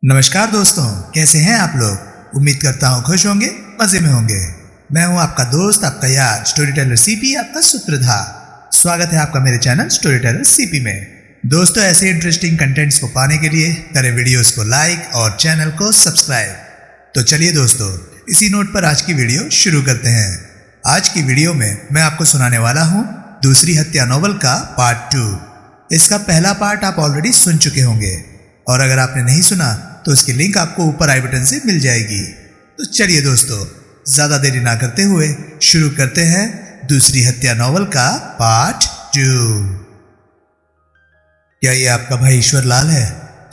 नमस्कार दोस्तों, कैसे हैं आप लोग। उम्मीद करता हूँ खुश होंगे, मजे में होंगे। मैं हूँ आपका दोस्त, आपका यार स्टोरी टेलर सीपी, आपका सूत्रधार। स्वागत है आपका मेरे चैनल स्टोरी टेलर सीपी में। दोस्तों, ऐसे इंटरेस्टिंग कंटेंट्स को पाने के लिए करें वीडियोस को लाइक और चैनल को सब्सक्राइब। तो चलिए दोस्तों, इसी नोट पर आज की वीडियो शुरू करते हैं। आज की वीडियो में मैं आपको सुनाने वाला हूँ दूसरी हत्या नॉवल का पार्ट 2। इसका पहला पार्ट आप ऑलरेडी सुन चुके होंगे, और अगर आपने नहीं सुना तो उसकी लिंक आपको ऊपर आई बटन से मिल जाएगी। तो चलिए दोस्तों, ज्यादा देरी ना करते हुए शुरू करते हैं दूसरी हत्या नॉवल का पार्ट 2। क्या ये आपका भाई ईश्वर लाल है?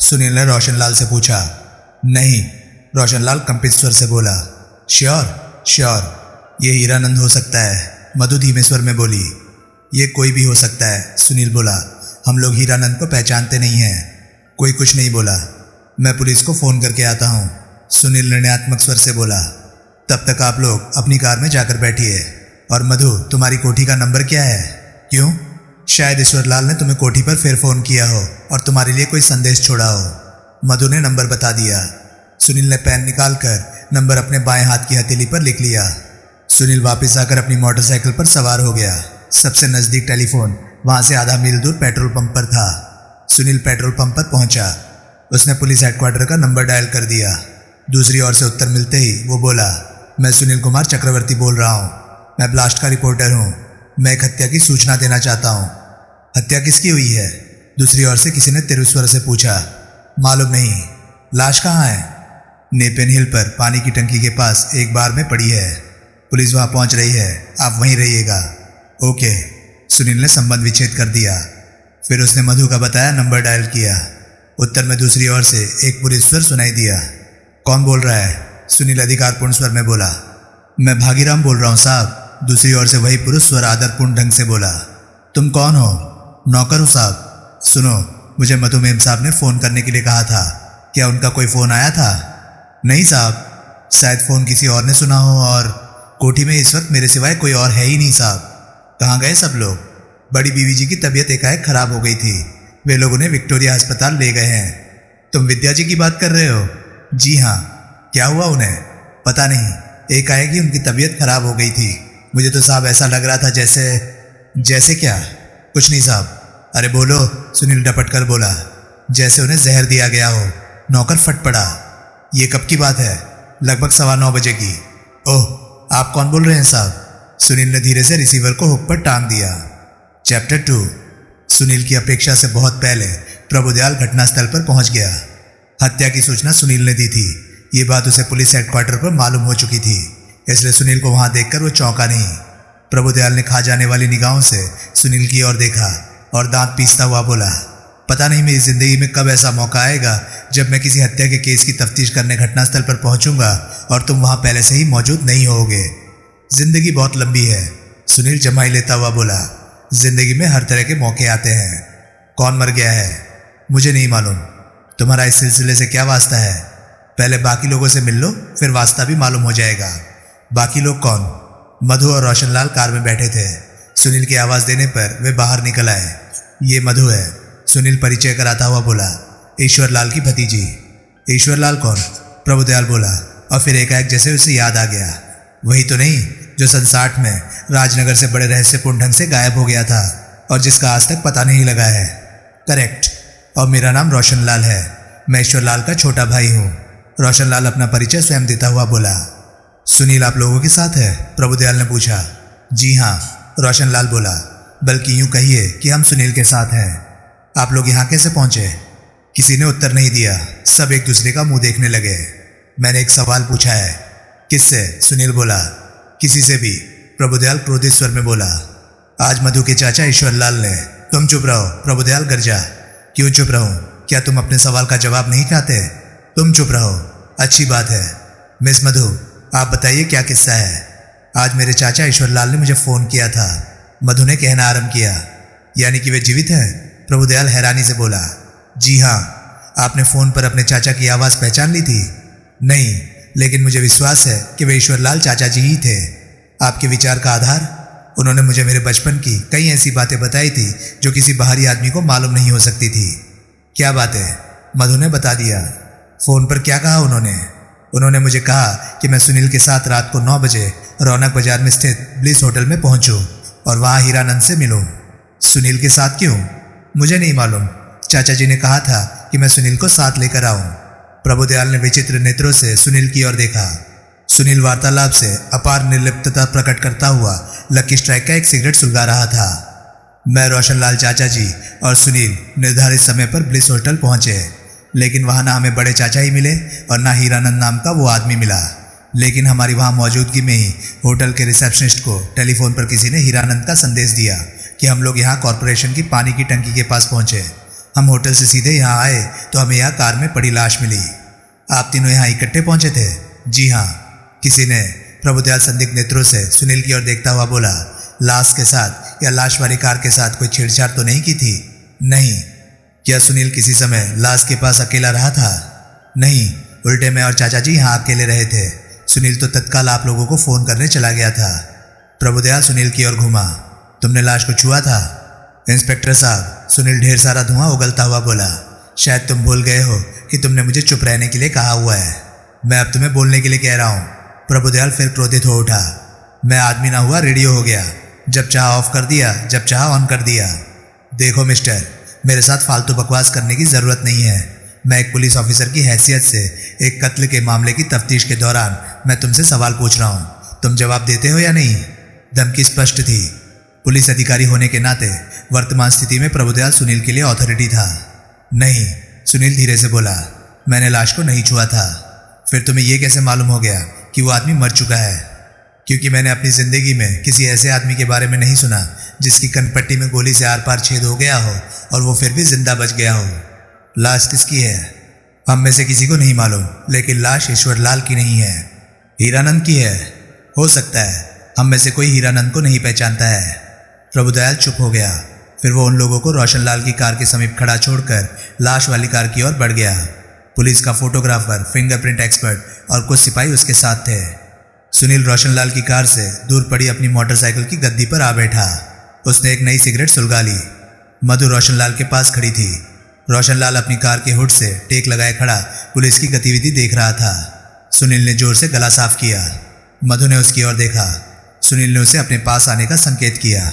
सुनील ने रोशन लाल से पूछा। नहीं, रोशन लाल कंपित स्वर से बोला। श्योर श्योर, ये हीरानंद हो सकता है, मधु धीमे स्वर में बोली। ये कोई भी हो सकता है, सुनील बोला। हम लोग हीरानंद को पहचानते नहीं हैं। कोई कुछ नहीं बोला। मैं पुलिस को फोन करके आता हूँ, सुनील निर्णयात्मक स्वर से बोला। तब तक आप लोग अपनी कार में जाकर बैठिए। और मधु, तुम्हारी कोठी का नंबर क्या है? क्यों? शायद ईश्वरलाल ने तुम्हें कोठी पर फिर फोन किया हो और तुम्हारे लिए कोई संदेश छोड़ा हो। मधु ने नंबर बता दिया। सुनील ने पेन निकालकर नंबर अपने बाएं हाथ की हथेली पर लिख लिया। सुनील वापस आकर अपनी मोटरसाइकिल पर सवार हो गया। सबसे नजदीक टेलीफोन वहां से आधा मील दूर पेट्रोल पंप पर था। सुनील पेट्रोल पंप पर पहुंचा। उसने पुलिस हेडक्वार्टर का नंबर डायल कर दिया। दूसरी ओर से उत्तर मिलते ही वो बोला, मैं सुनील कुमार चक्रवर्ती बोल रहा हूँ। मैं ब्लास्ट का रिपोर्टर हूँ। मैं एक हत्या की सूचना देना चाहता हूँ। हत्या किसकी हुई है? दूसरी ओर से किसी ने तिरुस्वर से पूछा। मालूम नहीं। लाश कहाँ है? नेपेन हिल पर पानी की टंकी के पास एक बार में पड़ी है। पुलिस वहाँ पहुँच रही है, आप वहीं रहिएगा। ओके, सुनील ने संबंध विच्छेद कर दिया। फिर उसने मधु का बताया नंबर डायल किया। उत्तर में दूसरी ओर से एक पुलिस स्वर सुनाई दिया। कौन बोल रहा है? सुनील अधिकारपूर्ण स्वर में बोला। मैं भागीराम बोल रहा हूँ साहब। दूसरी ओर से वही पुरुष स्वर आदरपूर्ण ढंग से बोला। तुम कौन हो? नौकर हो साहब। सुनो, मुझे मधु मेम साहब ने फ़ोन करने के लिए कहा था। क्या उनका कोई फ़ोन आया था? नहीं साहब, शायद फ़ोन किसी और ने सुना हो, और कोठी में इस वक्त मेरे सिवाय कोई और है ही नहीं साहब। कहाँ गए सब लोग? बड़ी बीवी जी की तबीयत एकाएक खराब हो गई थी। वे लोग उन्हें विक्टोरिया अस्पताल ले गए हैं। तुम विद्या जी की बात कर रहे हो? जी हाँ। क्या हुआ उन्हें? पता नहीं, एकाएक ही उनकी तबीयत खराब हो गई थी। मुझे तो साहब ऐसा लग रहा था जैसे क्या? कुछ नहीं साहब। अरे बोलो, सुनील डपट कर बोला। जैसे उन्हें जहर दिया गया हो। नौकर फट पड़ा। ये कब की बात है? लगभग 9:15 बजे की। ओह, आप कौन बोल रहे हैं साहब? सुनील ने धीरे से रिसीवर को हुक पर टांग दिया। चैप्टर 2। सुनील की अपेक्षा से बहुत पहले प्रभुदयाल घटनास्थल पर पहुंच गया। हत्या की सूचना सुनील ने दी थी। ये बात उसे पुलिस हेडक्वार्टर पर मालूम हो चुकी थी, इसलिए सुनील को वहां देखकर वो चौंका नहीं। प्रभुदयाल ने खा जाने वाली निगाहों से सुनील की ओर देखा और दांत पीसता हुआ बोला, पता नहीं मेरी जिंदगी में कब ऐसा मौका आएगा जब मैं किसी हत्या के केस की तफ्तीश करने घटनास्थल पर पहुंचूंगा और तुम वहां पहले से ही मौजूद नहीं होगे। जिंदगी बहुत लंबी है, सुनील जमाई लेता हुआ बोला। जिंदगी में हर तरह के मौके आते हैं। कौन मर गया है? मुझे नहीं मालूम। तुम्हारा इस सिलसिले से क्या वास्ता है? पहले बाकी लोगों से मिल लो, फिर वास्ता भी मालूम हो जाएगा। बाकी लोग कौन? मधु और रोशन लाल कार में बैठे थे। सुनील की आवाज देने पर वे बाहर निकल आए। ये मधु है, सुनील परिचय कराता हुआ बोला। ईश्वर लाल की भतीजी। ईश्वर लाल कौन? प्रभुदयाल बोला, और फिर एकाएक जैसे उसे याद आ गया। वही तो नहीं जो सन 60 में राजनगर से बड़े रहस्यपूर्ण ढंग से गायब हो गया था और जिसका आज तक पता नहीं लगा है। करेक्ट। और मेरा नाम रोशन लाल है। मैं ईश्वर लाल का छोटा भाई हूँ। रोशन लाल अपना परिचय स्वयं देता हुआ बोला। सुनील आप लोगों के साथ है? प्रभुदयाल ने पूछा। जी हाँ, रोशन लाल बोला। बल्कि यूं कहिए कि हम सुनील के साथ हैं। आप लोग यहाँ कैसे पहुंचे? किसी ने उत्तर नहीं दिया। सब एक दूसरे का मुंह देखने लगे। मैंने एक सवाल पूछा है। किससे? सुनील बोला। किसी से भी, प्रभुदयाल क्रोधित स्वर में बोला। आज मधु के चाचा ईश्वरलाल ने। तुम चुप रहो, प्रभुदयाल गरजा। क्यों चुप रहूं? क्या तुम अपने सवाल का जवाब नहीं चाहते? तुम चुप रहो। अच्छी बात है। मिस मधु, आप बताइए क्या किस्सा है? आज मेरे चाचा ईश्वरलाल ने मुझे फोन किया था। मधु ने कहना आरंभ किया। यानी कि वे जीवित हैं? प्रभुदयाल हैरानी से बोला। जी हाँ। आपने फोन पर अपने चाचा की आवाज पहचान ली थी? नहीं, लेकिन मुझे विश्वास है कि वे ईश्वरलाल चाचा जी ही थे। आपके विचार का आधार? उन्होंने मुझे मेरे बचपन की कई ऐसी बातें बताई थी जो किसी बाहरी आदमी को मालूम नहीं हो सकती थी। क्या बातें? मधु ने बता दिया। फोन पर क्या कहा उन्होंने? उन्होंने मुझे कहा कि मैं सुनील के साथ रात को 9 बजे रौनक बाजार में स्थित ब्लिस होटल में पहुंचूं और वहां हीरानंद से मिलूं। सुनील के साथ क्यों? मुझे नहीं मालूम। चाचा जी ने कहा था कि मैं सुनील को साथ लेकर आऊं। प्रभुदयाल ने विचित्र नेत्रों से सुनील की ओर देखा। सुनील वार्तालाप से अपार निर्लिप्तता प्रकट करता हुआ लकी स्ट्राइक का एक सिगरेट सुलगा रहा था। मैं, रोशनलाल, चाचा जी और सुनील निर्धारित समय पर ब्लिस होटल पहुंचे, लेकिन वहां ना हमें बड़े चाचा ही मिले और ना हीरानंद नाम का वो आदमी मिला। लेकिन हमारी वहां मौजूदगी में ही होटल के रिसेप्शनिस्ट को टेलीफोन पर किसी ने हीरानंद का संदेश दिया कि हम लोग यहाँ कॉरपोरेशन की पानी की टंकी के पास पहुंचे। हम होटल से सीधे यहाँ आए तो हमें यहाँ कार में पड़ी लाश मिली। आप तीनों यहाँ इकट्ठे पहुंचे थे? जी हाँ। किसी ने, प्रभुदयाल संदिग्ध नेत्रों से सुनील की ओर देखता हुआ बोला, लाश के साथ या लाश वाली कार के साथ कोई छेड़छाड़ तो नहीं की थी? नहीं। क्या सुनील किसी समय लाश के पास अकेला रहा था? नहीं, उल्टे मैं और चाचा जी यहाँ अकेले रहे थे। सुनील तो तत्काल आप लोगों को फोन करने चला गया था। प्रभुदयाल सुनील की ओर घूमा। तुमने लाश को छुआ था? इंस्पेक्टर साहब, सुनील ढेर सारा धुआं उगलता हुआ बोला, शायद तुम भूल गए हो कि तुमने मुझे चुप रहने के लिए कहा हुआ है। मैं अब तुम्हें बोलने के लिए कह रहा हूँ। प्रभुदयाल फिर क्रोधित हो उठा। मैं आदमी ना हुआ रेडियो हो गया। जब चाह ऑफ कर दिया, जब चाह ऑन कर दिया। देखो मिस्टर, मेरे साथ फालतू बकवास करने की ज़रूरत नहीं है। मैं एक पुलिस ऑफिसर की हैसियत से एक कत्ल के मामले की तफ्तीश के दौरान मैं तुमसे सवाल पूछ रहा हूँ। तुम जवाब देते हो या नहीं? धमकी स्पष्ट थी। पुलिस अधिकारी होने के नाते वर्तमान स्थिति में प्रभुदयाल सुनील के लिए अथॉरिटी था। नहीं, सुनील धीरे से बोला, मैंने लाश को नहीं छुआ था। फिर तुम्हें यह कैसे मालूम हो गया कि वो आदमी मर चुका है? क्योंकि मैंने अपनी ज़िंदगी में किसी ऐसे आदमी के बारे में नहीं सुना जिसकी कनपट्टी में गोली से आर पार छेद हो गया हो और वो फिर भी जिंदा बच गया हो। लाश किसकी है? हम में से किसी को नहीं मालूम, लेकिन लाश ईश्वरलाल की नहीं है, हीरानंद की है। हो सकता है हम में से कोई हीरानंद को नहीं पहचानता है। प्रभुदयाल चुप हो गया। फिर वो उन लोगों को रोशनलाल की कार के समीप खड़ा छोड़कर लाश वाली कार की ओर बढ़ गया। पुलिस का फोटोग्राफर, फिंगरप्रिंट एक्सपर्ट और कुछ सिपाही उसके साथ थे। सुनील रोशनलाल की कार से दूर पड़ी अपनी मोटरसाइकिल की गद्दी पर आ बैठा। उसने एक नई सिगरेट सुलगा ली। मधु रोशनलाल के पास खड़ी थी। रोशनलाल अपनी कार के हुड से टेक लगाए खड़ा पुलिस की गतिविधि देख रहा था। सुनील ने जोर से गला साफ किया। मधु ने उसकी ओर देखा। सुनील ने उसे अपने पास आने का संकेत किया।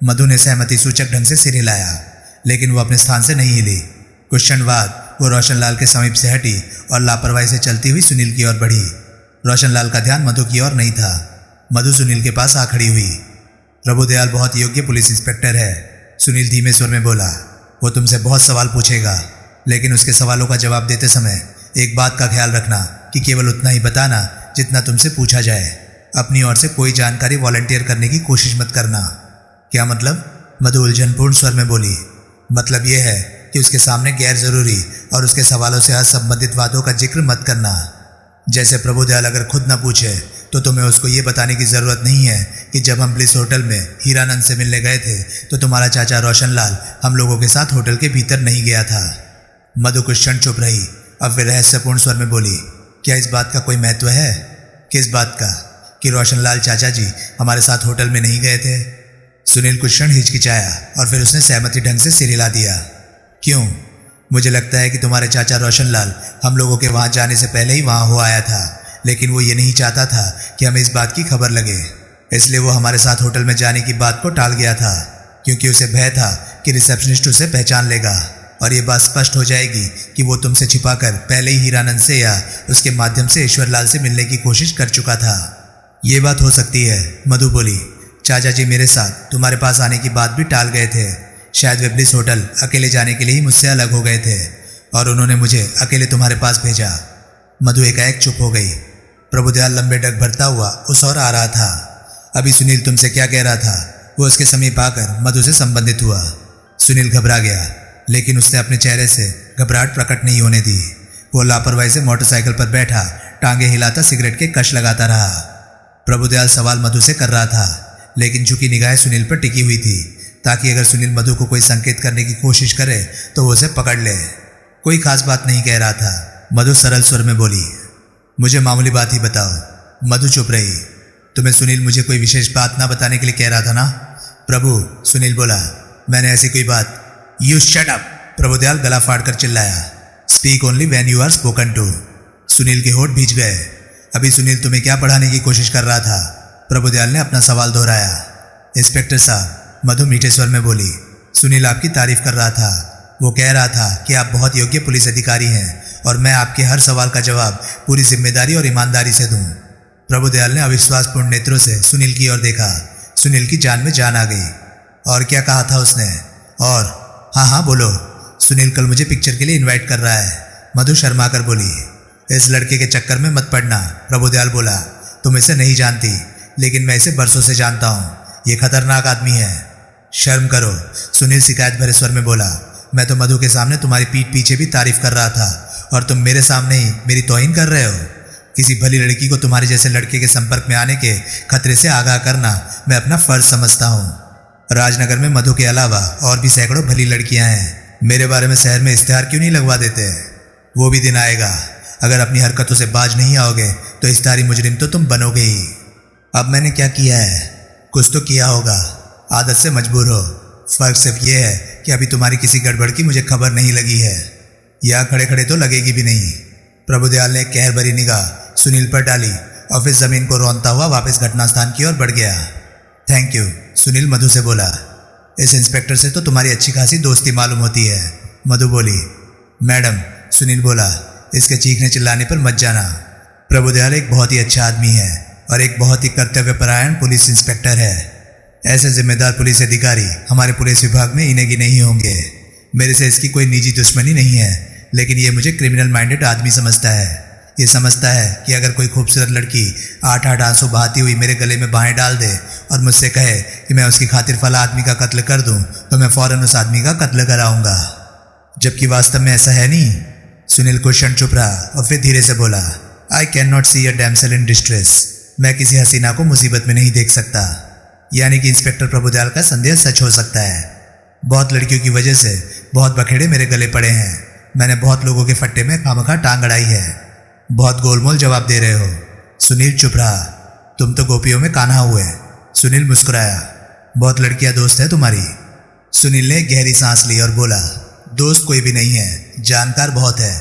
मधु ने सहमति सूचक ढंग से सिर हिलाया, लेकिन वो अपने स्थान से नहीं हिली। कुछ क्षण बाद वो रोशनलाल के समीप से हटी और लापरवाही से चलती हुई सुनील की ओर बढ़ी। रोशनलाल का ध्यान मधु की ओर नहीं था। मधु सुनील के पास आ खड़ी हुई। प्रभुदयाल बहुत योग्य पुलिस इंस्पेक्टर है, सुनील धीमे स्वर में बोला। वो तुमसे बहुत सवाल पूछेगा, लेकिन उसके सवालों का जवाब देते समय एक बात का ख्याल रखना कि केवल उतना ही बताना जितना तुमसे पूछा जाए। अपनी ओर से कोई जानकारी वॉलंटियर करने की कोशिश मत करना। क्या मतलब? मधु उलझनपूर्ण स्वर में बोली। मतलब यह है कि उसके सामने गैर जरूरी और उसके सवालों से असंबंधित बातों का जिक्र मत करना। जैसे प्रभुदयाल अगर खुद न पूछे तो तुम्हें उसको ये बताने की ज़रूरत नहीं है कि जब हम ब्लिस होटल में हीरानंद से मिलने गए थे तो तुम्हारा चाचा रोशनलाल हम लोगों के साथ होटल के भीतर नहीं गया था। मधु कुछ क्षण चुप रही। अब वे रहस्यपूर्ण स्वर में बोली, क्या इस बात का कोई महत्व है? किस बात का? कि रोशनलाल चाचा जी हमारे साथ होटल में नहीं गए थे। सुनील कुछ क्षण हिचकिचाया और फिर उसने सहमति ढंग से सिर हिला दिया। क्यों? मुझे लगता है कि तुम्हारे चाचा रोशनलाल हम लोगों के वहाँ जाने से पहले ही वहाँ हो आया था, लेकिन वो ये नहीं चाहता था कि हमें इस बात की खबर लगे, इसलिए वो हमारे साथ होटल में जाने की बात को टाल गया था, क्योंकि उसे भय था कि रिसेप्शनिस्ट उसे पहचान लेगा और ये बात स्पष्ट हो जाएगी कि वो तुमसे छिपाकर पहले ही हीरानंद से या उसके माध्यम से ईश्वरलाल से मिलने की कोशिश कर चुका था। ये बात हो सकती है, मधु बोली। चाचा जी मेरे साथ तुम्हारे पास आने की बात भी टाल गए थे। शायद वे ब्लिस होटल अकेले जाने के लिए ही मुझसे अलग हो गए थे और उन्होंने मुझे अकेले तुम्हारे पास भेजा। मधु एकाएक चुप हो गई। प्रभुदयाल लंबे डग भरता हुआ उस ओर आ रहा था। अभी सुनील तुमसे क्या कह रहा था? वो उसके समीप आकर मधु से संबंधित हुआ। सुनील घबरा गया, लेकिन उसने अपने चेहरे से घबराहट प्रकट नहीं होने दी। वो लापरवाही से मोटरसाइकिल पर बैठा टांगे हिलाता सिगरेट के कश लगाता रहा। प्रभुदयाल सवाल मधु से कर रहा था, लेकिन झुकी निगाहें सुनील पर टिकी हुई थी, ताकि अगर सुनील मधु को कोई संकेत करने की कोशिश करे तो वो उसे पकड़ ले। कोई खास बात नहीं कह रहा था, मधु सरल स्वर में बोली। मुझे मामूली बात ही बताओ। मधु चुप रही। तुम्हें सुनील मुझे कोई विशेष बात ना बताने के लिए कह रहा था ना? प्रभु, सुनील बोला, मैंने ऐसी कोई बात। You shut up! प्रभुदयाल गला फाड़ कर चिल्लाया। Speak only when you are spoken to. Sunil के होठ भीज गए। अभी सुनील तुम्हें क्या पढ़ाने की कोशिश कर रहा था? प्रभुदयाल ने अपना सवाल दोहराया। इंस्पेक्टर साहब, मधु मीठे स्वर में बोली। सुनील आपकी तारीफ कर रहा था। वो कह रहा था कि आप बहुत योग्य पुलिस अधिकारी हैं और मैं आपके हर सवाल का जवाब पूरी जिम्मेदारी और ईमानदारी से दूं। प्रभुदयाल ने अविश्वासपूर्ण नेत्रों से सुनील की ओर देखा। सुनील की जान में जान आ गई। और क्या कहा था उसने? और हाँ हाँ बोलो। सुनील कल मुझे पिक्चर के लिए इनवाइट कर रहा है। मधु शर्मा कर बोली। इस लड़के के चक्कर में मत पड़ना, प्रभुदयाल बोला। तुम इसे नहीं जानती, लेकिन मैं इसे बरसों से जानता हूँ। ये खतरनाक आदमी है। शर्म करो, सुनील शिकायत भरे स्वर में बोला। मैं तो मधु के सामने तुम्हारी पीठ पीछे भी तारीफ कर रहा था और तुम मेरे सामने ही मेरी तौहीन कर रहे हो। किसी भली लड़की को तुम्हारे जैसे लड़के के संपर्क में आने के खतरे से आगाह करना मैं अपना फर्ज समझता हूँ। राजनगर में मधु के अलावा और भी सैकड़ों भली लड़कियां हैं। मेरे बारे में शहर में इश्तेहार क्यों नहीं लगवा देते? वो भी दिन आएगा, अगर अपनी हरकतों से बाज नहीं आओगे तो इश्तेहारी मुजरिम तो तुम बनोगे ही। अब मैंने क्या किया है? कुछ तो किया होगा, आदत से मजबूर हो। फर्क सिर्फ ये है कि अभी तुम्हारी किसी गड़बड़ की मुझे खबर नहीं लगी है, या खड़े खड़े तो लगेगी भी नहीं। प्रभुदयाल ने कहर भरी निगाह सुनील पर डाली और फिर जमीन को रौंदता हुआ वापस घटनास्थान की ओर बढ़ गया। थैंक यू, सुनील मधु से बोला। इस इंस्पेक्टर से तो तुम्हारी अच्छी खासी दोस्ती मालूम होती है, मधु बोली। मैडम, सुनील बोला, इसके चीखने चिल्लाने पर मत जाना। प्रभुदयाल एक बहुत ही अच्छा आदमी है और एक बहुत ही कर्तव्यपरायण पुलिस इंस्पेक्टर है। ऐसे जिम्मेदार पुलिस अधिकारी हमारे पुलिस विभाग में इनेगी नहीं होंगे। मेरे से इसकी कोई निजी दुश्मनी नहीं है, लेकिन ये मुझे क्रिमिनल माइंडेड आदमी समझता है। ये समझता है कि अगर कोई खूबसूरत लड़की 8-8 आंसू बहाती हुई मेरे गले में बाहें डाल दे और मुझसे कहे कि मैं उसकी खातिर फला आदमी का कत्ल कर दूं, तो मैं फौरन उस आदमी का कत्ल कराऊंगा। जबकि वास्तव में ऐसा है नहीं। सुनील कुछ क्षण चुप रहा और फिर धीरे से बोला, I can not see a damsel in distress. मैं किसी हसीना को मुसीबत में नहीं देख सकता। यानी कि इंस्पेक्टर प्रभुदयाल का संदेह सच हो सकता है। बहुत लड़कियों की वजह से बहुत बखेड़े मेरे गले पड़े हैं। मैंने बहुत लोगों के फट्टे में खामखा टांग अड़ाई है। बहुत गोलमोल जवाब दे रहे हो। सुनील चुप रहा। तुम तो गोपियों में कान्हा हुए। सुनील मुस्कुराया। बहुत लड़कियां दोस्त है तुम्हारी? सुनील ने गहरी सांस ली और बोला, दोस्त कोई भी नहीं है, जानकार बहुत है।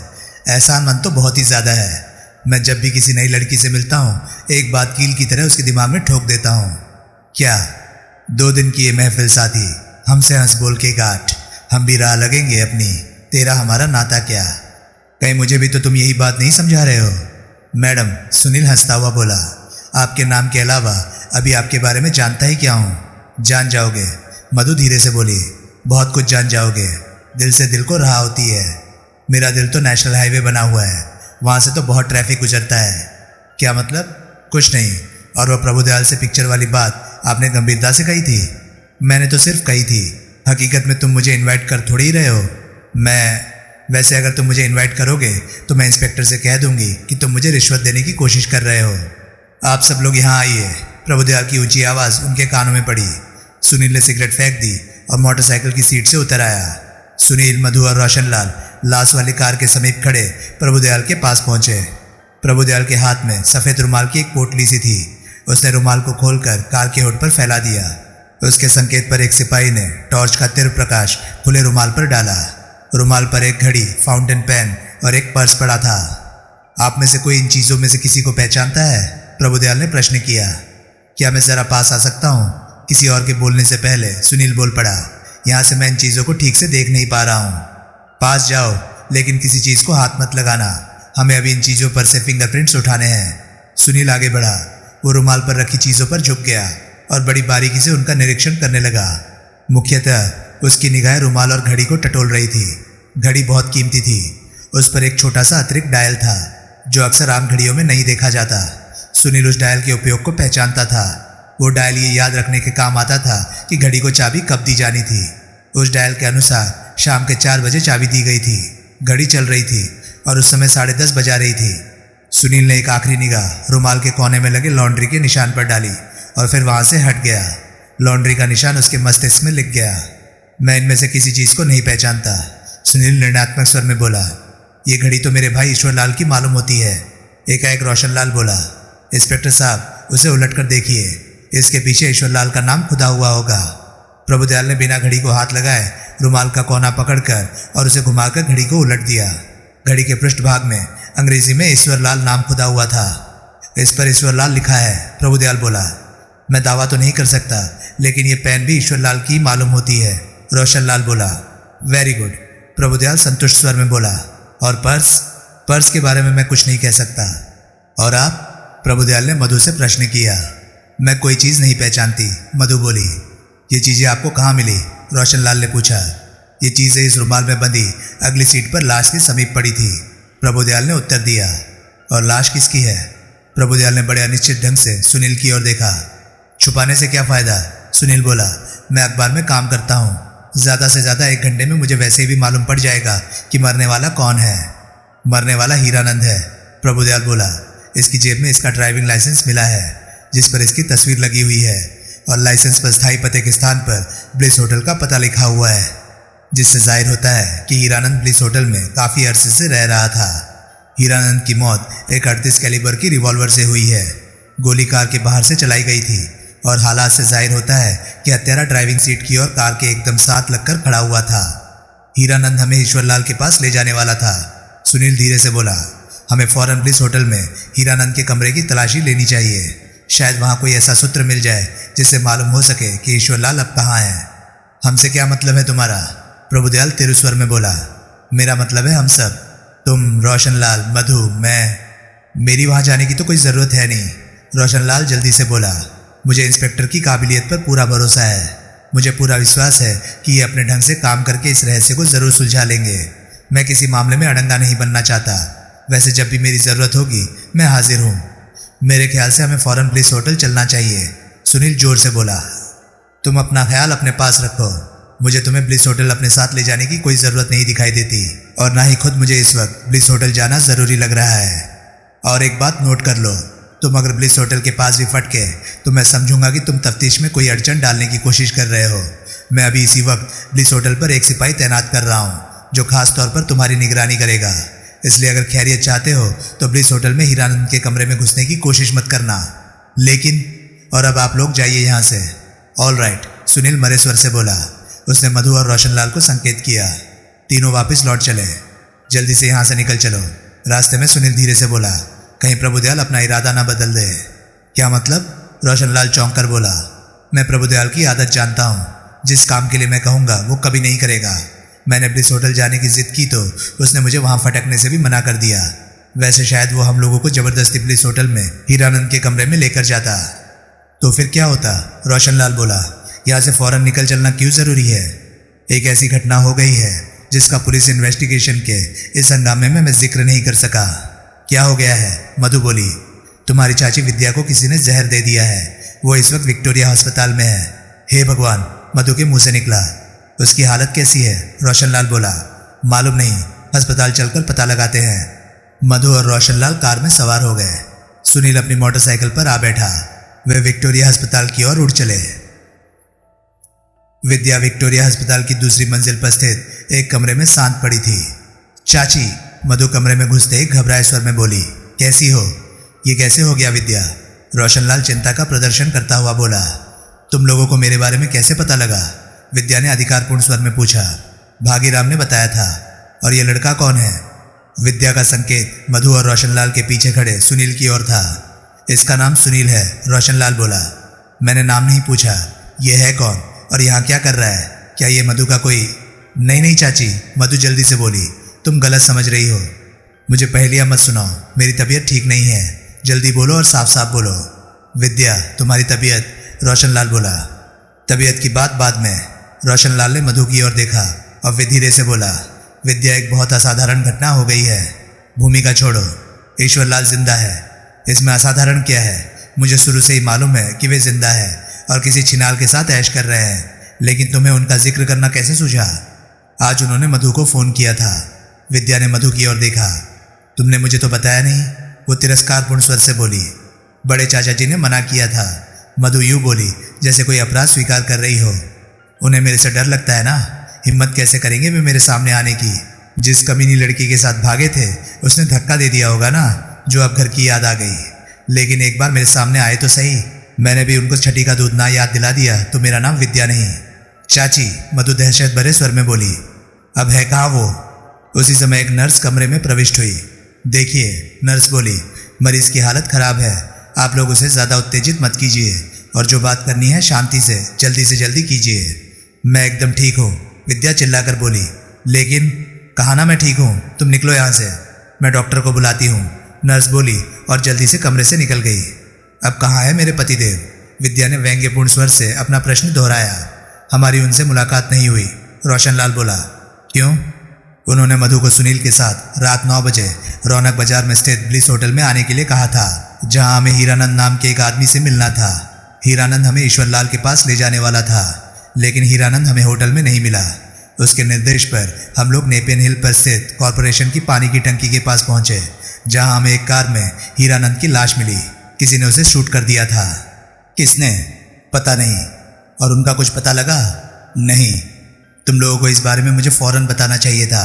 एहसानमंद तो बहुत ही ज्यादा है। मैं जब भी किसी नई लड़की से मिलता हूँ, एक बात कील की तरह उसके दिमाग में ठोक देता हूँ। क्या 2 दिन की ये महफिल साथी, हमसे हंस बोल के गांठ, हम भी राह लगेंगे अपनी, तेरा हमारा नाता क्या? कहीं मुझे भी तो तुम यही बात नहीं समझा रहे हो? मैडम, सुनील हंसता हुआ बोला, आपके नाम के अलावा अभी आपके बारे में जानता ही क्या हूँ? जान जाओगे, मधु धीरे से बोली। बहुत कुछ जान जाओगे। दिल से दिल को राह होती है। मेरा दिल तो नेशनल हाईवे बना हुआ है, वहाँ से तो बहुत ट्रैफिक गुजरता है। क्या मतलब? कुछ नहीं। और वह प्रभुदयाल से पिक्चर वाली बात आपने गंभीरता से कही थी? मैंने तो सिर्फ कही थी। हकीकत में तुम मुझे इनवाइट कर थोड़ी ही रहे हो। वैसे अगर तुम मुझे इनवाइट करोगे तो मैं इंस्पेक्टर से कह दूंगी कि तुम मुझे रिश्वत देने की कोशिश कर रहे हो। आप सब लोग यहाँ आइए। प्रभुदयाल की ऊंची आवाज़ उनके कानों में पड़ी। सुनील ने सिगरेट फेंक दी और मोटरसाइकिल की सीट से उतर आया। सुनील, मधु और रोशनलाल लाश वाली कार के समीप खड़े प्रभुदयाल के पास पहुंचे। प्रभुदयाल के हाथ में सफ़ेद रुमाल की एक पोटली सी थी। उसने रुमाल को खोलकर कार के होठ पर फैला दिया। उसके संकेत पर एक सिपाही ने टॉर्च का तीव्र प्रकाश खुले रुमाल पर डाला। रुमाल पर एक घड़ी, फाउंटेन पेन और एक पर्स पड़ा था। आप में से कोई इन चीज़ों में से किसी को पहचानता है? प्रभुदयाल ने प्रश्न किया। क्या मैं ज़रा पास आ सकता हूँ? किसी और के बोलने से पहले सुनील बोल पड़ा। यहाँ से मैं इन चीज़ों को ठीक से देख नहीं पा रहा हूँ। पास जाओ, लेकिन किसी चीज़ को हाथ मत लगाना। हमें अभी इन चीज़ों पर से फिंगरप्रिंट्स उठाने हैं। सुनील आगे बढ़ा। वो रुमाल पर रखी चीज़ों पर झुक गया और बड़ी बारीकी से उनका निरीक्षण करने लगा। मुख्यतः उसकी निगाहें रुमाल और घड़ी को टटोल रही थी। घड़ी बहुत कीमती थी। उस पर एक छोटा सा अतिरिक्त डायल था जो अक्सर आम घड़ियों में नहीं देखा जाता। सुनील उस डायल के उपयोग को पहचानता था। वो डायल ये याद रखने के काम आता था कि घड़ी को चाबी कब दी जानी थी। उस डायल के अनुसार शाम के 4 बजे चाबी दी गई थी। घड़ी चल रही थी और उस समय 10:30 बजा रही थी। सुनील ने एक आखिरी निगाह रुमाल के कोने में लगे लॉन्ड्री के निशान पर डाली और फिर वहां से हट गया। लॉन्ड्री का निशान उसके मस्तिष्क में लिख गया। मैं इनमें से किसी चीज़ को नहीं पहचानता, सुनील निर्णयात्मक स्वर में बोला। ये घड़ी तो मेरे भाई ईश्वरलाल की मालूम होती है। एकाएक रोशनलाल बोला। इंस्पेक्टर साहब, उसे उलट कर देखिए। इसके पीछे ईश्वरलाल का नाम खुदा हुआ होगा। प्रभुदयाल ने बिना घड़ी को हाथ लगाए रुमाल का कोना पकड़कर और उसे घुमाकर घड़ी को उलट दिया। घड़ी के पृष्ठभाग में अंग्रेजी में ईश्वरलाल नाम खुदा हुआ था। इस पर ईश्वरलाल लिखा है, प्रभुदयाल बोला। मैं दावा तो नहीं कर सकता, लेकिन ये पेन भी ईश्वरलाल की मालूम होती है, रोशनलाल बोला। वेरी गुड, प्रभुदयाल संतुष्ट स्वर में बोला। और पर्स? पर्स के बारे में मैं कुछ नहीं कह सकता। और आप? प्रभुदयाल ने मधु से प्रश्न किया। मैं कोई चीज़ नहीं पहचानती, मधु बोली। ये चीज़ें आपको कहाँ मिली? रोशनलाल ने पूछा। ये चीज़ें इस रुमाल में बंधी अगली सीट पर लाश के समीप पड़ी थी, प्रभुदयाल ने उत्तर दिया। और लाश किसकी है? प्रभुदयाल ने बड़े अनिश्चित ढंग से सुनील की ओर देखा। छुपाने से क्या फ़ायदा? सुनील बोला। मैं अखबार में काम करता हूँ, ज़्यादा से ज़्यादा 1 घंटे में मुझे वैसे भी मालूम पड़ जाएगा कि मरने वाला कौन है। मरने वाला हीरानंद है, प्रभुदयाल बोला। इसकी जेब में इसका ड्राइविंग लाइसेंस मिला है, जिस पर इसकी तस्वीर लगी हुई है, और लाइसेंस पर स्थायी पते के स्थान पर ब्लिस होटल का पता लिखा हुआ है, जिससे जाहिर होता है कि हीरानंद ब्लिस होटल में काफ़ी अरसे से रह रहा था। हीरानंद की मौत एक 38 कैलिबर की रिवॉल्वर से हुई है। गोली कार के बाहर से चलाई गई थी, और हालात से जाहिर होता है कि हत्यारा ड्राइविंग सीट की ओर कार के एकदम साथ लगकर खड़ा हुआ था। हीरानंद हमें ईश्वरलाल के पास ले जाने वाला था, सुनील धीरे से बोला। हमें फौरन ब्लिस होटल में हीरानंद के कमरे की तलाशी लेनी चाहिए। शायद वहाँ कोई ऐसा सूत्र मिल जाए जिससे मालूम हो सके कि ईश्वरलाल अब कहाँ है। हमसे क्या मतलब है तुम्हारा? प्रभुदयाल तेरु स्वर में बोला। मेरा मतलब है हम सब, तुम, रोशनलाल, मधु, मैं। मेरी वहाँ जाने की तो कोई ज़रूरत है नहीं, रोशनलाल जल्दी से बोला। मुझे इंस्पेक्टर की काबिलियत पर पूरा भरोसा है। मुझे पूरा विश्वास है कि ये अपने ढंग से काम करके इस रहस्य को ज़रूर सुलझा लेंगे। मैं किसी मामले में अड़ंगा नहीं बनना चाहता। वैसे जब भी मेरी ज़रूरत होगी मैं हाजिर हूँ। मेरे ख्याल से हमें फ़ौरन ब्लिस होटल चलना चाहिए, सुनील जोर से बोला। तुम अपना ख्याल अपने पास रखो। मुझे तुम्हें ब्लिस होटल अपने साथ ले जाने की कोई ज़रूरत नहीं दिखाई देती, और ना ही खुद मुझे इस वक्त ब्लिस होटल जाना ज़रूरी लग रहा है। और एक बात नोट कर लो, तुम अगर ब्लिस होटल के पास भी फटके तो मैं समझूंगा कि तुम तफ्तीश में कोई अड़चन डालने की कोशिश कर रहे हो। मैं अभी इसी वक्त ब्लिस होटल पर एक सिपाही तैनात कर रहा हूँ, जो खास तौर पर तुम्हारी निगरानी करेगा। इसलिए अगर खैरियत चाहते हो तो ब्लिस होटल में हीरानंद के कमरे में घुसने की कोशिश मत करना। लेकिन और अब आप लोग जाइए यहाँ से। ऑल राइट, सुनील मरे स्वर से बोला। उसने मधु और रोशनलाल को संकेत किया। तीनों वापस लौट चले। जल्दी से यहाँ से निकल चलो। रास्ते में सुनील धीरे से बोला, कहीं प्रभुदयाल अपना इरादा ना बदल दे। क्या मतलब? रोशनलाल चौंक कर बोला। मैं प्रभुदयाल की आदत जानता हूँ। जिस काम के लिए मैं कहूँगा वो कभी नहीं करेगा। मैंने ब्लिस होटल जाने की जिद की तो उसने मुझे वहाँ फटकने से भी मना कर दिया। वैसे शायद वो हम लोगों को जबरदस्ती ब्लिस होटल में हीरानंद के कमरे में लेकर जाता। तो फिर क्या होता? रोशनलाल बोला। यहाँ से फौरन निकल चलना क्यों ज़रूरी है? एक ऐसी घटना हो गई है जिसका पुलिस इन्वेस्टिगेशन के इस हंगामे में मैं जिक्र नहीं कर सका। क्या हो गया है? मधु बोली। तुम्हारी चाची विद्या को किसी ने जहर दे दिया है। वो इस वक्त विक्टोरिया अस्पताल में है। हे भगवान, मधु के मुंह से निकला। उसकी हालत कैसी है? रोशनलाल बोला। मालूम नहीं, अस्पताल चलकर पता लगाते हैं। मधु और रोशनलाल कार में सवार हो गए। सुनील अपनी मोटरसाइकिल पर आ बैठा। वे विक्टोरिया अस्पताल की ओर उड़ चले। विद्या विक्टोरिया अस्पताल की दूसरी मंजिल पर स्थित एक कमरे में शांत पड़ी थी। चाची, मधु कमरे में घुसते ही घबराए स्वर में बोली। कैसी हो? ये कैसे हो गया विद्या? रोशनलाल चिंता का प्रदर्शन करता हुआ बोला। तुम लोगों को मेरे बारे में कैसे पता लगा? विद्या ने अधिकारपूर्ण स्वर में पूछा। भागीराम ने बताया था। और ये लड़का कौन है? विद्या का संकेत मधु और रोशनलाल के पीछे खड़े सुनील की ओर था। इसका नाम सुनील है, रोशनलाल बोला। मैंने नाम नहीं पूछा। यह है कौन और यहाँ क्या कर रहा है? क्या ये मधु का कोई? नहीं नहीं चाची, मधु जल्दी से बोली। तुम गलत समझ रही हो। मुझे पहेलियाँ मत सुनाओ। मेरी तबीयत ठीक नहीं है। जल्दी बोलो और साफ साफ बोलो। विद्या, तुम्हारी तबीयत? रोशनलाल बोला। तबीयत की बात बाद में। रोशनलाल ने मधु की ओर देखा और वे धीरे से बोला। विद्या, एक बहुत असाधारण घटना हो गई है। भूमिका छोड़ो, ईश्वरलाल जिंदा है। इसमें असाधारण क्या है? मुझे शुरू से ही मालूम है कि वे जिंदा है और किसी छिनाल के साथ ऐश कर रहे हैं, लेकिन तुम्हें उनका जिक्र करना कैसे सूझा? आज उन्होंने मधु को फ़ोन किया था। विद्या ने मधु की ओर देखा। तुमने मुझे तो बताया नहीं, वो तिरस्कारपूर्ण स्वर से बोली। बड़े चाचा जी ने मना किया था, मधु यूँ बोली जैसे कोई अपराध स्वीकार कर रही हो। उन्हें मेरे से डर लगता है ना। हिम्मत कैसे करेंगे वे मेरे सामने आने की? जिस कमीनी लड़की के साथ भागे थे उसने धक्का दे दिया होगा ना, जो अब घर की याद आ गई। लेकिन एक बार मेरे सामने आए तो सही। मैंने भी उनको छठी का दूध ना याद दिला दिया तो मेरा नाम विद्या नहीं। चाची, मधु दहशत भरे स्वर में बोली। अब है कहाँ वो? उसी समय एक नर्स कमरे में प्रविष्ट हुई। देखिए, नर्स बोली, मरीज की हालत खराब है, आप लोग उसे ज़्यादा उत्तेजित मत कीजिए और जो बात करनी है शांति से जल्दी कीजिए। मैं एकदम ठीक हूँ, विद्या चिल्लाकर बोली। लेकिन कहा ना मैं ठीक हूँ, तुम निकलो यहाँ से, मैं डॉक्टर को बुलाती हूँ, नर्स बोली और जल्दी से कमरे से निकल गई। अब कहाँ है मेरे पतिदेव? विद्या ने व्यंग्यपूर्ण स्वर से अपना प्रश्न दोहराया। हमारी उनसे मुलाकात नहीं हुई, रोशनलाल बोला। क्यों? उन्होंने मधु को सुनील के साथ रात 9 बजे रौनक बाजार में स्थित ब्लिस होटल में आने के लिए कहा था, जहां हमें हीरानंद नाम के एक आदमी से मिलना था। हीरानंद हमें ईश्वरलाल के पास ले जाने वाला था, लेकिन हीरानंद हमें होटल में नहीं मिला। उसके निर्देश पर हम लोग नेपियन हिल पर स्थित कॉरपोरेशन की पानी की टंकी के पास पहुंचे, जहां हमें एक कार में हीरानंद की लाश मिली। किसी ने उसे शूट कर दिया था। किसने? पता नहीं। और उनका कुछ पता लगा? नहीं। तुम लोगों को इस बारे में मुझे फौरन बताना चाहिए था।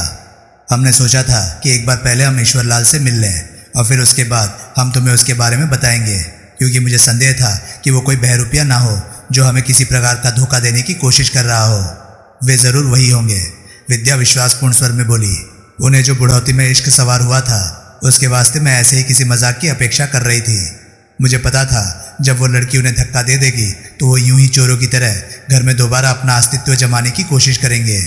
हमने सोचा था कि एक बार पहले हम ईश्वरलाल से मिल लें और फिर उसके बाद हम तुम्हें उसके बारे में बताएंगे, क्योंकि मुझे संदेह था कि वो कोई बहरूपिया ना हो जो हमें किसी प्रकार का धोखा देने की कोशिश कर रहा हो। वे ज़रूर वही होंगे, विद्या विश्वासपूर्ण स्वर में बोली। उन्हें जो बुढ़ौती में इश्क सवार हुआ था, उसके वास्ते मैं ऐसे ही किसी मजाक की अपेक्षा कर रही थी। मुझे पता था जब वो लड़की उन्हें धक्का दे देगी तो वो यूं ही चोरों की तरह घर में दोबारा अपना अस्तित्व जमाने की कोशिश करेंगे।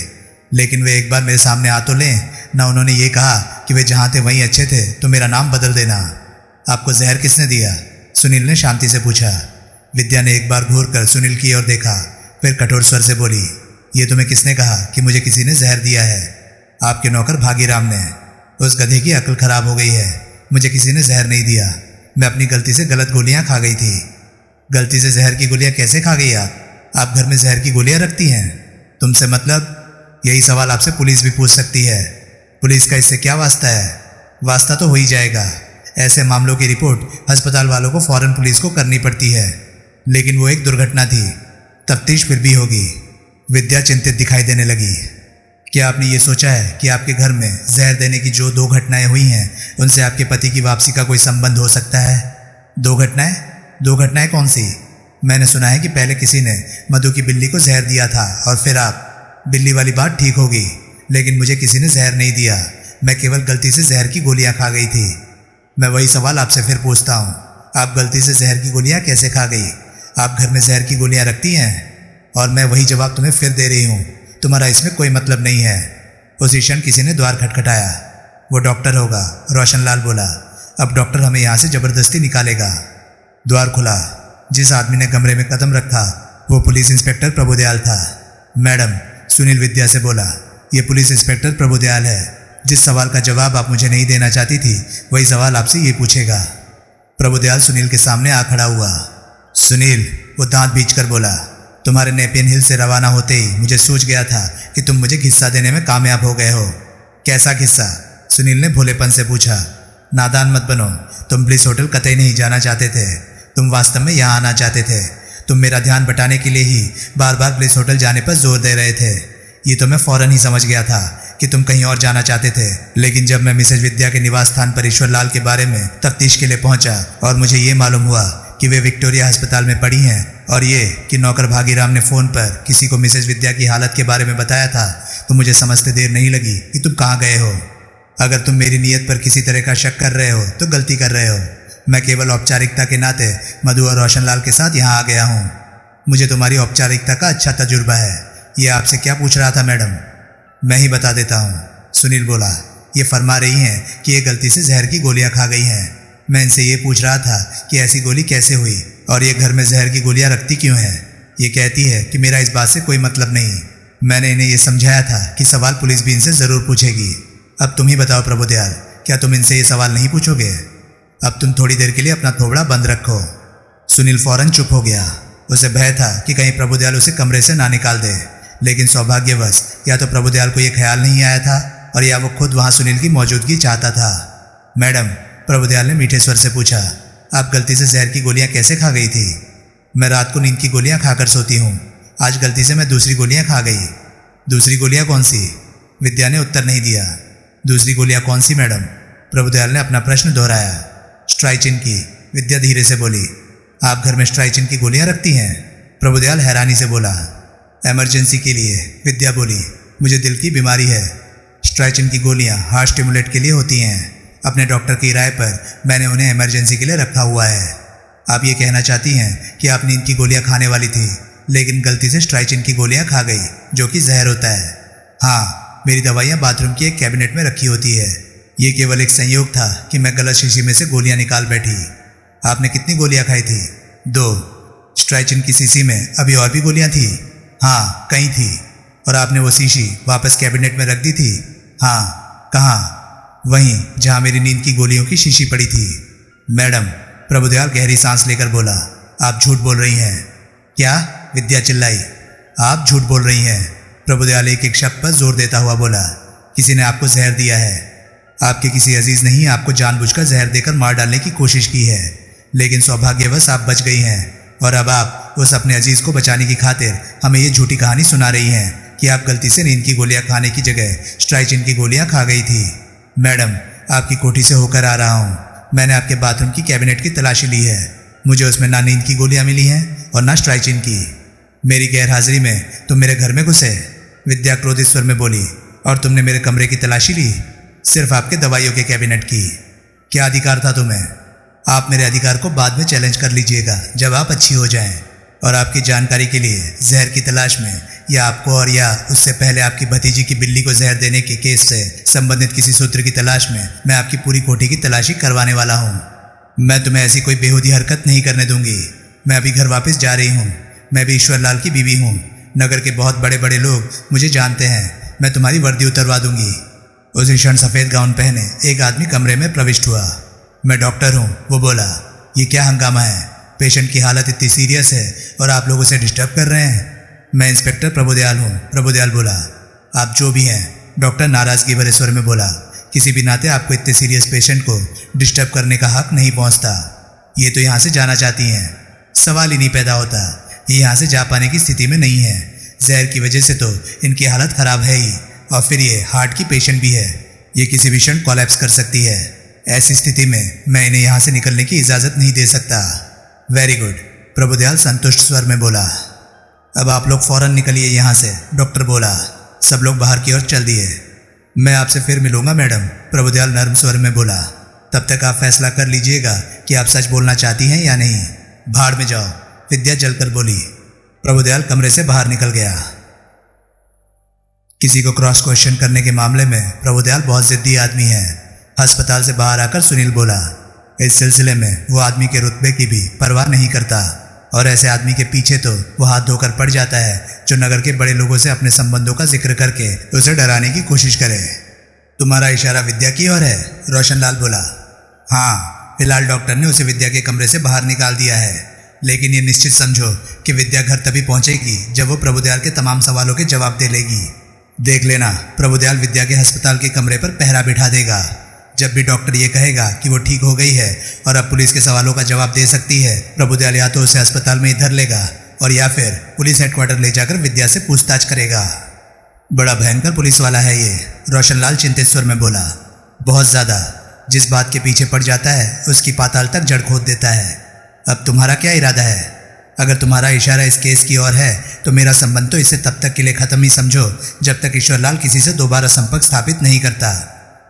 लेकिन वे एक बार मेरे सामने आ तो लें ना। उन्होंने ये कहा कि वे जहाँ थे वहीं अच्छे थे, तो मेरा नाम बदल देना। आपको जहर किसने दिया? सुनील ने शांति से पूछा। विद्या ने एक बार घूर कर सुनील की ओर देखा, फिर कठोर स्वर से बोली, ये तुम्हें किसने कहा कि मुझे किसी ने जहर दिया है? आपके नौकर भागीराम ने। उस गधे की अक्ल खराब हो गई है। मुझे किसी ने जहर नहीं दिया, मैं अपनी गलती से गलत गोलियां खा गई थी। गलती से जहर की गोलियां कैसे खा गई आप घर में जहर की गोलियां रखती हैं? तुमसे मतलब? यही सवाल आपसे पुलिस भी पूछ सकती है। पुलिस का इससे क्या वास्ता है? वास्ता तो हो ही जाएगा। ऐसे मामलों की रिपोर्ट अस्पताल वालों को फौरन पुलिस को करनी पड़ती है। लेकिन वो एक दुर्घटना थी, तफ्तीश फिर भी होगी। विद्या चिंतित दिखाई देने लगी। क्या आपने ये सोचा है कि आपके घर में जहर देने की जो 2 घटनाएं हुई हैं, उनसे आपके पति की वापसी का कोई संबंध हो सकता है? 2 घटनाएं? 2 घटनाएं कौन सी? मैंने सुना है कि पहले किसी ने मधु की बिल्ली को जहर दिया था और फिर आप। बिल्ली वाली बात ठीक होगी, लेकिन मुझे किसी ने जहर नहीं दिया। मैं केवल गलती से जहर की गोलियां खा गई थी। मैं वही सवाल आपसे फिर पूछता हूँ, आप गलती से जहर की गोलियां कैसे खा गई? आप घर में जहर की गोलियां रखती हैं? और मैं वही जवाब तुम्हें फिर दे रही हूँ, तुम्हारा इसमें कोई मतलब नहीं है। उसी क्षण किसी ने द्वार खटखटाया। वो डॉक्टर होगा, रोशनलाल बोला। अब डॉक्टर हमें यहाँ से जबरदस्ती निकालेगा। द्वार खुला। जिस आदमी ने कमरे में कदम रखा वो पुलिस इंस्पेक्टर प्रभुदयाल था। मैडम, सुनील विद्या से बोला, ये पुलिस इंस्पेक्टर प्रभुदयाल है। जिस सवाल का जवाब आप मुझे नहीं देना चाहती थी, वही सवाल आपसे ये पूछेगा। प्रभुदयाल सुनील के सामने आ खड़ा हुआ। सुनील, वो दांत बींचकर बोला, तुम्हारे नेपियन हिल से रवाना होते ही मुझे सूझ गया था कि तुम मुझे किस्सा देने में कामयाब हो गए हो। कैसा किस्सा? सुनील ने भोलेपन से पूछा। नादान मत बनो, तुम ब्लिस होटल कतई नहीं जाना चाहते थे। तुम वास्तव में यहाँ आना चाहते थे। तुम मेरा ध्यान बटाने के लिए ही बार बार ब्लिस होटल जाने पर जोर दे रहे थे। ये तो मैं फौरन ही समझ गया था कि तुम कहीं और जाना चाहते थे। लेकिन जब मैं मिसेज विद्या के निवास स्थान पर ईश्वरलाल के बारे में तफ्तीश के लिए पहुंचा और मुझे ये मालूम हुआ कि वे विक्टोरिया अस्पताल में पड़ी हैं और ये कि नौकर भागीराम ने फ़ोन पर किसी को मिसेज विद्या की हालत के बारे में बताया था, तो मुझे समझते देर नहीं लगी कि तुम कहाँ गए हो। अगर तुम मेरी नीयत पर किसी तरह का शक कर रहे हो तो गलती कर रहे हो। मैं केवल औपचारिकता के नाते मधु और रोशनलाल के साथ यहाँ आ गया हूँ। मुझे तुम्हारी औपचारिकता का अच्छा तजुर्बा है। ये आपसे क्या पूछ रहा था मैडम? मैं ही बता देता हूँ, सुनील बोला। ये फरमा रही हैं कि ये गलती से जहर की गोलियाँ खा गई हैं। मैं इनसे ये पूछ रहा था कि ऐसी गोली कैसे हुई और ये घर में जहर की गोलियां रखती क्यों है। ये कहती है कि मेरा इस बात से कोई मतलब नहीं। मैंने इन्हें ये समझाया था कि सवाल पुलिस भी इनसे ज़रूर पूछेगी। अब तुम ही बताओ प्रभुदयाल, क्या तुम इनसे ये सवाल नहीं पूछोगे? अब तुम थोड़ी देर के लिए अपना थोबड़ा बंद रखो। सुनील फौरन चुप हो गया। उसे भय था कि कहीं प्रभुदयाल उसे कमरे से ना निकाल दे, लेकिन सौभाग्यवश या तो प्रभुदयाल को ये ख्याल नहीं आया था और या वो खुद वहाँ सुनील की मौजूदगी चाहता था। मैडम, प्रभुदयाल ने मीठे स्वर से पूछा, आप गलती से जहर की गोलियां कैसे खा गई थी? मैं रात को नींद की गोलियां खाकर सोती हूँ। आज गलती से मैं दूसरी गोलियां खा गई। दूसरी गोलियां कौन सी? विद्या ने उत्तर नहीं दिया। दूसरी गोलियां कौन सी मैडम? प्रभुदयाल ने अपना प्रश्न दोहराया। स्ट्राइचिन की, विद्या धीरे से बोली। आप घर में स्ट्राइचिन की गोलियां रखती हैं? प्रभुदयाल हैरानी से बोला। इमरजेंसी के लिए, विद्या बोली। मुझे दिल की बीमारी है। स्ट्राइचिन की गोलियां हार्ट स्टिमुलेट के लिए होती हैं। अपने डॉक्टर की राय पर मैंने उन्हें इमरजेंसी के लिए रखा हुआ है। आप ये कहना चाहती हैं कि आप नींद की गोलियां खाने वाली थी, लेकिन गलती से स्ट्राइचिन की गोलियां खा गई, जो कि जहर होता है। हाँ, मेरी दवाइयाँ बाथरूम की एक कैबिनेट में रखी होती है। ये केवल एक संयोग था कि मैं गलत शीशी में से गोलियां निकाल बैठी। आपने कितनी गोलियां खाई थी? 2। स्ट्राइचिन की शीशी में अभी और भी गोलियां थी? हाँ, कई थी। और आपने वो शीशी वापस कैबिनेट में रख दी थी? हाँ। कहाँ? वहीं जहाँ मेरी नींद की गोलियों की शीशी पड़ी थी। मैडम, प्रभुदयाल गहरी सांस लेकर बोला, आप झूठ बोल रही हैं। क्या? विद्या चिल्लाई। आप झूठ बोल रही हैं। प्रभुदयाल एक एक शब्द पर जोर देता हुआ बोला, किसी ने आपको जहर दिया है। आपके किसी अजीज ने ही आपको जानबूझकर जहर देकर मार डालने की कोशिश की है, लेकिन सौभाग्यवश आप बच गई हैं। और अब आप उस अपने अजीज को बचाने की खातिर हमें ये झूठी कहानी सुना रही हैं कि आप गलती से नींद की गोलियां खाने की जगह स्ट्राइचिन की गोलियां खा गई थी। मैडम, आपकी कोठी से होकर आ रहा हूँ। मैंने आपके बाथरूम की कैबिनेट की तलाशी ली है। मुझे उसमें ना नींद की गोलियां मिली हैं और ना स्ट्राइचिन की। मेरी गैरहाजिरी में तुम मेरे घर में घुसे, विद्या क्रोधित स्वर में बोली, और तुमने मेरे कमरे की तलाशी ली, सिर्फ आपके दवाइयों के कैबिनेट की। क्या अधिकार था तुम्हें? आप मेरे अधिकार को बाद में चैलेंज कर लीजिएगा जब आप अच्छी हो जाएं। और आपकी जानकारी के लिए, जहर की तलाश में या आपको और या उससे पहले आपकी भतीजी की बिल्ली को जहर देने के केस से संबंधित किसी सूत्र की तलाश में मैं आपकी पूरी कोठी की तलाशी करवाने वाला हूँ। मैं तुम्हें ऐसी कोई बेहूदी हरकत नहीं करने दूंगी। मैं अभी घर वापस जा रही हूँ। मैं भी ईश्वरलाल की बीवी हूँ। नगर के बहुत बड़े बड़े लोग मुझे जानते हैं। मैं तुम्हारी वर्दी उतरवा दूंगी। उसी क्षण सफ़ेद गाउन पहने एक आदमी कमरे में प्रविष्ट हुआ। मैं डॉक्टर हूँ, वो बोला। ये क्या हंगामा है? पेशेंट की हालत इतनी सीरियस है और आप लोग उसे डिस्टर्ब कर रहे हैं। मैं इंस्पेक्टर प्रभुदयाल हूँ, प्रभुदयाल बोला। आप जो भी हैं, डॉक्टर नाराज़गी भरे स्वर में बोला। किसी भी नाते आपको इतने सीरियस पेशेंट को डिस्टर्ब करने का हक नहीं पहुँचता। ये तो यहाँ से जाना चाहती हैं, सवाल ही नहीं पैदा होता। ये यहाँ से जा पाने की स्थिति में नहीं है। जहर की वजह से तो इनकी हालत ख़राब है ही, और फिर ये हार्ट की पेशेंट भी है। ये किसी भी क्षण कोलैप्स कर सकती है। ऐसी स्थिति में मैं इन्हें यहाँ से निकलने की इजाज़त नहीं दे सकता। वेरी गुड, प्रभुदयाल संतुष्ट स्वर में बोला। अब आप लोग फौरन निकलिए यहाँ से, डॉक्टर बोला। सब लोग बाहर की ओर चल दिए। मैं आपसे फिर मिलूंगा मैडम, प्रभुदयाल नर्म स्वर में बोला। तब तक आप फैसला कर लीजिएगा कि आप सच बोलना चाहती हैं या नहीं। भाड़ में जाओ, विद्या जलकर बोली। प्रभुदयाल कमरे से बाहर निकल गया। किसी को क्रॉस क्वेश्चन करने के मामले में प्रभुदयाल बहुत जिद्दी आदमी है। अस्पताल से बाहर आकर सुनील बोला, इस सिलसिले में वो आदमी के रुतबे की भी परवाह नहीं करता, और ऐसे आदमी के पीछे तो वो हाथ धोकर पड़ जाता है जो नगर के बड़े लोगों से अपने संबंधों का जिक्र करके उसे डराने की कोशिश करे। तुम्हारा इशारा विद्या की ओर है, रोशनलाल बोला। हाँ, फिलहाल डॉक्टर ने उसे विद्या के कमरे से बाहर निकाल दिया है, लेकिन ये निश्चित समझो कि विद्या घर तभी पहुंचेगी जब वो प्रभुदयाल के तमाम सवालों के जवाब दे लेगी। देख लेना, प्रभुदयाल विद्या के अस्पताल के कमरे पर पहरा बिठा देगा। जब भी डॉक्टर ये कहेगा कि वो ठीक हो गई है और अब पुलिस के सवालों का जवाब दे सकती है, प्रभुदयाल या तो उसे अस्पताल में ही धर लेगा और या फिर पुलिस हेडक्वार्टर ले जाकर विद्या से पूछताछ करेगा। बड़ा भयंकर पुलिस वाला है ये, रोशनलाल चिंतित स्वर में बोला। बहुत ज़्यादा। जिस बात के पीछे पड़ जाता है उसकी पाताल तक जड़ खोद देता है। अब तुम्हारा क्या इरादा है? अगर तुम्हारा इशारा इस केस की ओर है तो मेरा संबंध तो इससे तब तक के लिए ख़त्म ही समझो जब तक ईश्वरलाल किसी से दोबारा संपर्क स्थापित नहीं करता।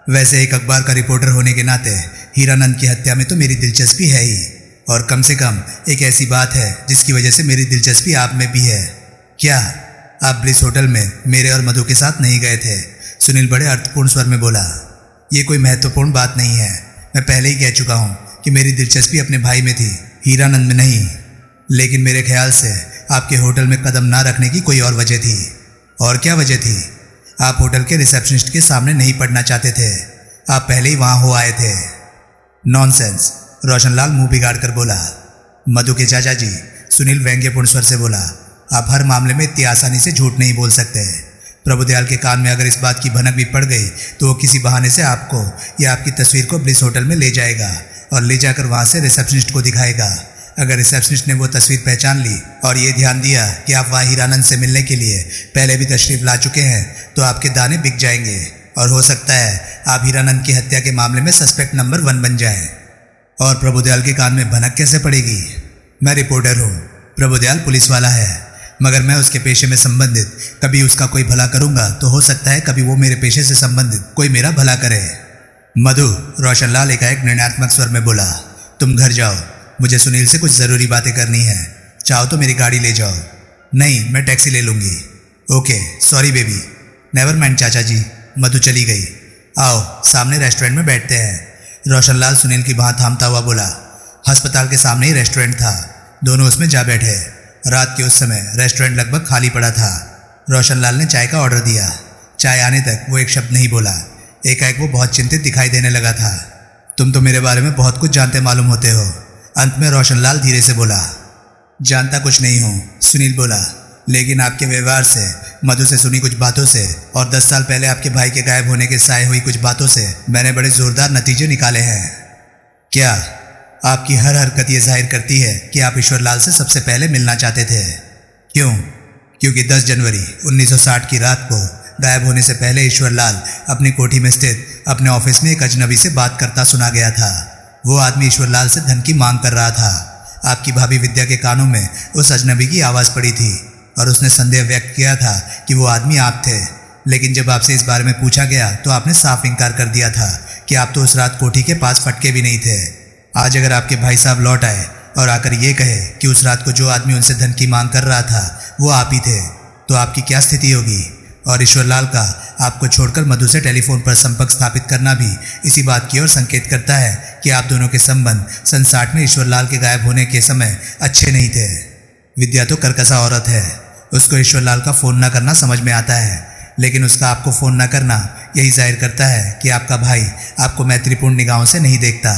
वैसे एक अखबार का रिपोर्टर होने के नाते हीरानंद की हत्या में तो मेरी दिलचस्पी है ही, और कम से कम एक ऐसी बात है जिसकी वजह से मेरी दिलचस्पी आप में भी है। क्या आप ब्लिस होटल में मेरे और मधु के साथ नहीं गए थे? सुनील बड़े अर्थपूर्ण स्वर में बोला। ये कोई महत्वपूर्ण बात नहीं है। मैं पहले ही कह चुका हूँ कि मेरी दिलचस्पी अपने भाई में थी, हीरानंद में नहीं। लेकिन मेरे ख्याल से आपके होटल में कदम ना रखने की कोई और वजह थी। और क्या वजह थी? आप होटल के रिसेप्शनिस्ट के सामने नहीं पड़ना चाहते थे। आप पहले ही वहाँ हो आए थे। नॉनसेंस, रोशनलाल मुंह बिगाड़ कर बोला। मधु के चाचा जी, सुनील व्यंग्यपूर्ण स्वर से बोला। आप हर मामले में इतनी आसानी से झूठ नहीं बोल सकते। प्रभुदयाल के कान में अगर इस बात की भनक भी पड़ गई तो वो किसी बहाने से आपको या आपकी तस्वीर को ब्लिस होटल में ले जाएगा और ले जाकर वहाँ से रिसेप्शनिस्ट को दिखाएगा। अगर रिसेप्शनिस्ट ने वो तस्वीर पहचान ली और ये ध्यान दिया कि आप वहाँ हीरानंद से मिलने के लिए पहले भी तशरीफ ला चुके हैं तो आपके दाने बिक जाएंगे और हो सकता है आप हीरानंद की हत्या के मामले में सस्पेक्ट नंबर 1 बन जाएं। और प्रभुदयाल के कान में भनक कैसे पड़ेगी? मैं रिपोर्टर हूँ, प्रभुदयाल पुलिस वाला है। मगर मैं उसके पेशे में संबंधित कभी उसका कोई भला करूंगा तो हो सकता है कभी वो मेरे पेशे से संबंधित कोई मेरा भला करे। मधु, रोशनलाल एकाएक निर्णयात्मक स्वर में बोला, तुम घर जाओ, मुझे सुनील से कुछ ज़रूरी बातें करनी है। चाहो तो मेरी गाड़ी ले जाओ। नहीं, मैं टैक्सी ले लूँगी। Okay, sorry baby. Never mind चाचा जी। मधु चली गई। आओ सामने रेस्टोरेंट में बैठते हैं। रोशनलाल सुनील की बाँह थामता हुआ बोला। अस्पताल के सामने ही रेस्टोरेंट था, दोनों उसमें जा बैठे। रात के उस समय रेस्टोरेंट लगभग खाली पड़ा था। रोशनलाल ने चाय का ऑर्डर दिया। चाय आने तक वो एक शब्द नहीं बोला। एकाएक वो बहुत चिंतित दिखाई देने लगा था। तुम तो मेरे बारे में बहुत कुछ जानते मालूम होते हो, अंत में रोशनलाल धीरे से बोला। जानता कुछ नहीं हूँ, सुनील बोला, लेकिन आपके व्यवहार से, मधु से सुनी कुछ बातों से और 10 साल पहले आपके भाई के गायब होने के साए हुई कुछ बातों से मैंने बड़े जोरदार नतीजे निकाले हैं। क्या? आपकी हर हरकत ये जाहिर करती है कि आप ईश्वरलाल से सबसे पहले मिलना चाहते थे। क्यों? क्योंकि 10 जनवरी 1960 की रात को गायब होने से पहले ईश्वरलाल अपनी कोठी में स्थित अपने ऑफिस में एक अजनबी से बात करता सुना गया था। वो आदमी ईश्वरलाल से धन की मांग कर रहा था। आपकी भाभी विद्या के कानों में उस अजनबी की आवाज़ पड़ी थी और उसने संदेह व्यक्त किया था कि वो आदमी आप थे। लेकिन जब आपसे इस बारे में पूछा गया तो आपने साफ इनकार कर दिया था कि आप तो उस रात कोठी के पास फटके भी नहीं थे। आज अगर आपके भाई साहब लौट आए और आकर ये कहे कि उस रात को जो आदमी उनसे धन की मांग कर रहा था वो आप ही थे, तो आपकी क्या स्थिति होगी? और ईश्वरलाल का आपको छोड़कर मधु से टेलीफोन पर संपर्क स्थापित करना भी इसी बात की ओर संकेत करता है कि आप दोनों के संबंध सन 60 में ईश्वरलाल के गायब होने के समय अच्छे नहीं थे। विद्या तो करकसा औरत है, उसको ईश्वरलाल का फ़ोन ना करना समझ में आता है, लेकिन उसका आपको फ़ोन ना करना यही जाहिर करता है कि आपका भाई आपको मैत्रीपूर्ण निगाहों से नहीं देखता।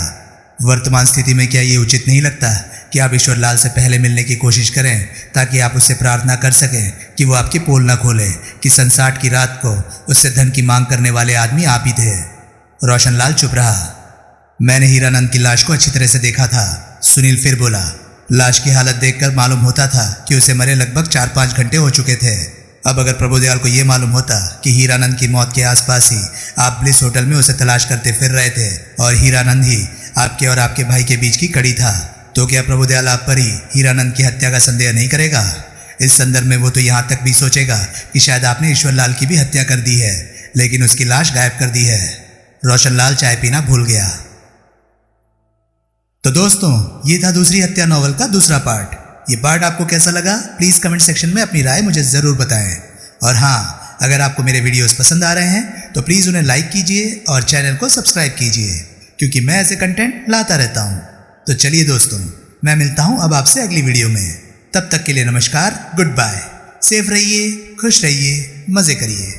वर्तमान स्थिति में क्या ये उचित नहीं लगता कि आप ईश्वरलाल से पहले मिलने की कोशिश करें ताकि आप उससे प्रार्थना कर सकें कि वो आपकी पोल न खोले कि सन 60 की रात को उससे धन की मांग करने वाले आदमी आप ही थे। रोशनलाल चुप रहा। मैंने हीरानंद की लाश को अच्छी तरह से देखा था, सुनील फिर बोला। लाश की हालत देखकर मालूम होता था कि उसे मरे लगभग 4-5 घंटे हो चुके थे। अब अगर प्रभुदयाल को यह मालूम होता कि हीरानंद की मौत के आसपास ही आप ब्लिस होटल में उसे तलाश करते फिर रहे थे और हीरानंद ही आपके और आपके भाई के बीच की कड़ी था, तो क्या प्रभुदयाल आप पर ही हीरानंद की हत्या का संदेह नहीं करेगा? इस संदर्भ में वो तो यहाँ तक भी सोचेगा कि शायद आपने ईश्वरलाल की भी हत्या कर दी है, लेकिन उसकी लाश गायब कर दी है। रोशनलाल चाय पीना भूल गया। तो दोस्तों, ये था दूसरी हत्या नॉवल का दूसरा पार्ट। ये पार्ट आपको कैसा लगा प्लीज़ कमेंट सेक्शन में अपनी राय मुझे ज़रूर बताएं। और हाँ, अगर आपको मेरे वीडियोस पसंद आ रहे हैं तो प्लीज़ उन्हें लाइक कीजिए और चैनल को सब्सक्राइब कीजिए, क्योंकि मैं ऐसे कंटेंट लाता रहता हूँ। तो चलिए दोस्तों, मैं मिलता हूँ अब आपसे अगली वीडियो में। तब तक के लिए नमस्कार, गुड बाय, सेफ रहिए, खुश रहिए, मज़े करिए।